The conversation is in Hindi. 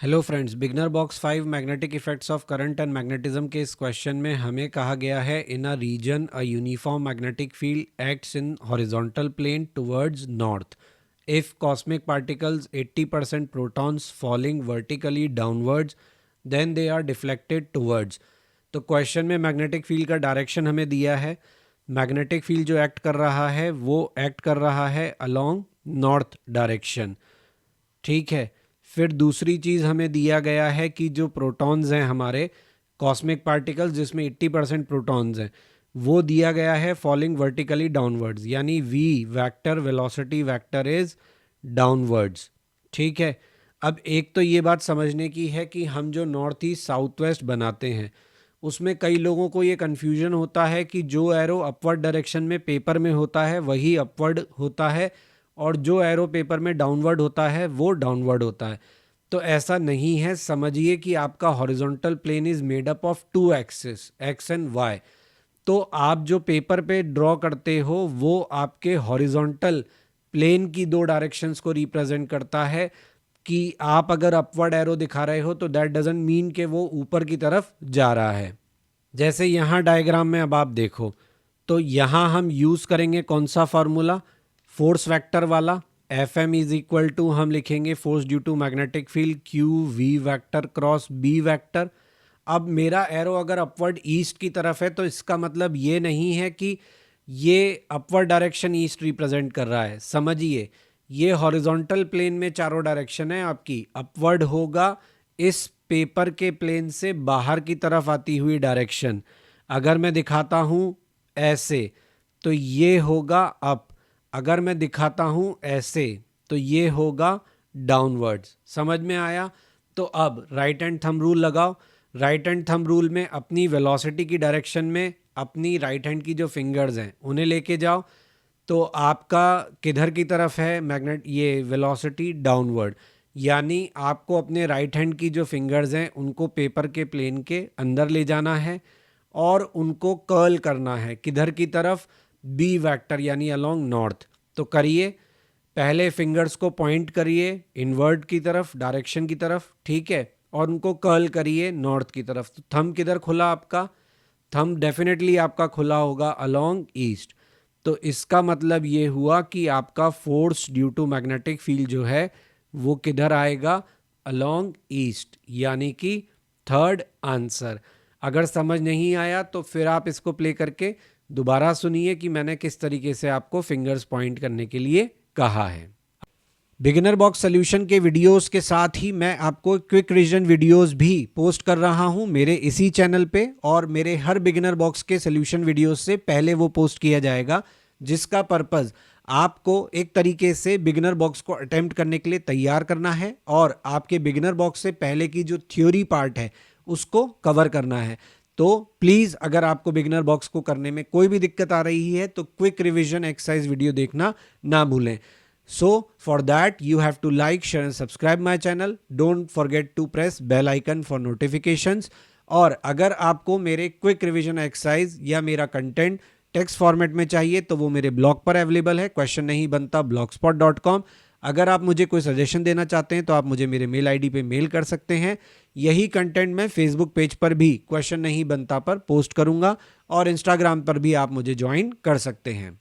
Hello friends, beginner box 5 magnetic effects of current and magnetism के इस क्वेश्चन में हमें कहा गया है in uh region uh uniform magnetic field acts in horizontal plane towards north if cosmic particles 80% protons falling vertically downwards then they are deflected towards. तो क्वेश्चन में मैग्नेटिक फील्ड का डायरेक्शन हमें दिया है। मैग्नेटिक फील्ड जो एक्ट कर रहा है वो एक्ट कर रहा है अलोंग नॉर्थ डायरेक्शन। ठीक है, फिर दूसरी चीज़ हमें दिया गया है कि जो प्रोटॉन्स हैं हमारे कॉस्मिक पार्टिकल्स जिसमें 80% प्रोटॉन्स हैं वो दिया गया है फॉलिंग वर्टिकली डाउनवर्ड्स, यानी v vector velocity vector is downwards. ठीक है, अब एक तो ये बात समझने की है कि हम जो नॉर्थ ईस्ट साउथ वेस्ट बनाते हैं उसमें कई लोगों को ये कन्फ्यूजन होता है कि जो एरो अपवर्ड डायरेक्शन में पेपर में होता है वही अपवर्ड होता है और जो एरो पेपर में डाउनवर्ड होता है वो डाउनवर्ड होता है। तो ऐसा नहीं है, समझिए कि आपका horizontal plane is made up of two axis x and y. तो आप जो पेपर पे ड्रॉ करते हो वो आपके हॉरिजॉन्टल प्लेन की दो डायरेक्शंस को रिप्रेजेंट करता है कि आप अगर अपवर्ड एरो दिखा रहे हो तो दैट डजंट मीन कि वो ऊपर की तरफ जा रहा है। जैसे यहाँ डायग्राम में अब आप देखो तो यहाँ हम यूज़ करेंगे कौन सा फार्मूला, फोर्स वेक्टर वाला। F M is equal to हम लिखेंगे force due to magnetic field q v vector cross B vector. अब मेरा एरो अगर अपवर्ड ईस्ट की तरफ है तो इसका मतलब ये नहीं है कि ये अपवर्ड डायरेक्शन ईस्ट रिप्रेजेंट कर रहा है। समझिए, ये हॉरिजॉन्टल प्लेन में चारों डायरेक्शन है आपकी। अपवर्ड होगा इस पेपर के प्लेन से बाहर की तरफ आती हुई डायरेक्शन। अगर मैं दिखाता हूं ऐसे तो ये होगा अप, अगर मैं दिखाता हूं ऐसे तो ये होगा डाउनवर्ड्स। समझ में आया? तो अब राइट हैंड थंब रूल लगाओ। राइट हैंड थंब रूल में अपनी वेलोसिटी की डायरेक्शन में अपनी राइट हैंड की जो फिंगर्स हैं उन्हें लेके जाओ। तो आपका किधर की तरफ है मैग्नेट, ये वेलोसिटी डाउनवर्ड, यानी आपको अपने राइट हैंड की जो फिंगर्स हैं उनको पेपर के प्लेन के अंदर ले जाना है और उनको कर्ल करना है किधर की तरफ, बी वेक्टर यानी अलोंग नॉर्थ। तो करिए, पहले फिंगर्स को पॉइंट करिए इनवर्ड की तरफ डायरेक्शन की तरफ, ठीक है, और उनको कर्ल करिए नॉर्थ की तरफ। तो थंब किधर खुला आपका, थंब डेफिनेटली आपका खुला होगा अलोंग ईस्ट। तो इसका मतलब ये हुआ कि आपका force due to magnetic field जो है वो किधर आएगा, अलोंग ईस्ट, यानी कि थर्ड आंसर। अगर समझ नहीं आया तो फिर आप इसको प्ले करके दोबारा सुनिए कि मैंने किस तरीके से आपको फिंगर्स पॉइंट करने के लिए कहा है। बिगिनर बॉक्स सॉल्यूशन के वीडियोस के साथ ही मैं आपको क्विक रिवीजन वीडियोस भी पोस्ट कर रहा हूं मेरे इसी चैनल पे, और मेरे हर बिगिनर बॉक्स के सॉल्यूशन वीडियोस से पहले वो पोस्ट किया जाएगा, जिसका पर्पस आपको एक तरीके से बिगिनर बॉक्स को अटेम्प्ट करने के लिए तैयार करना है और आपके बिगिनर बॉक्स से पहले की जो थ्योरी पार्ट है उसको कवर करना है। तो प्लीज़ अगर आपको बिगिनर बॉक्स को करने में कोई भी दिक्कत आ रही है तो क्विक रिवीजन एक्सरसाइज वीडियो देखना ना भूलें। So for that you have to like, share and subscribe my channel. Don't forget to press bell icon for notifications. और अगर आपको मेरे क्विक रिवीजन एक्सरसाइज या मेरा कंटेंट टेक्स्ट फॉर्मेट में चाहिए तो वो मेरे ब्लॉग पर अवेलेबल है, क्वेश्चन नहीं बनता blogspot.com। अगर आप मुझे कोई सजेशन देना चाहते हैं तो आप मुझे मेरे मेल आईडी पे मेल कर सकते हैं। यही कंटेंट मैं फेसबुक पेज पर भी क्वेश्चन नहीं बनता पर पोस्ट करूंगा और इंस्टाग्राम पर भी आप मुझे ज्वाइन कर सकते हैं।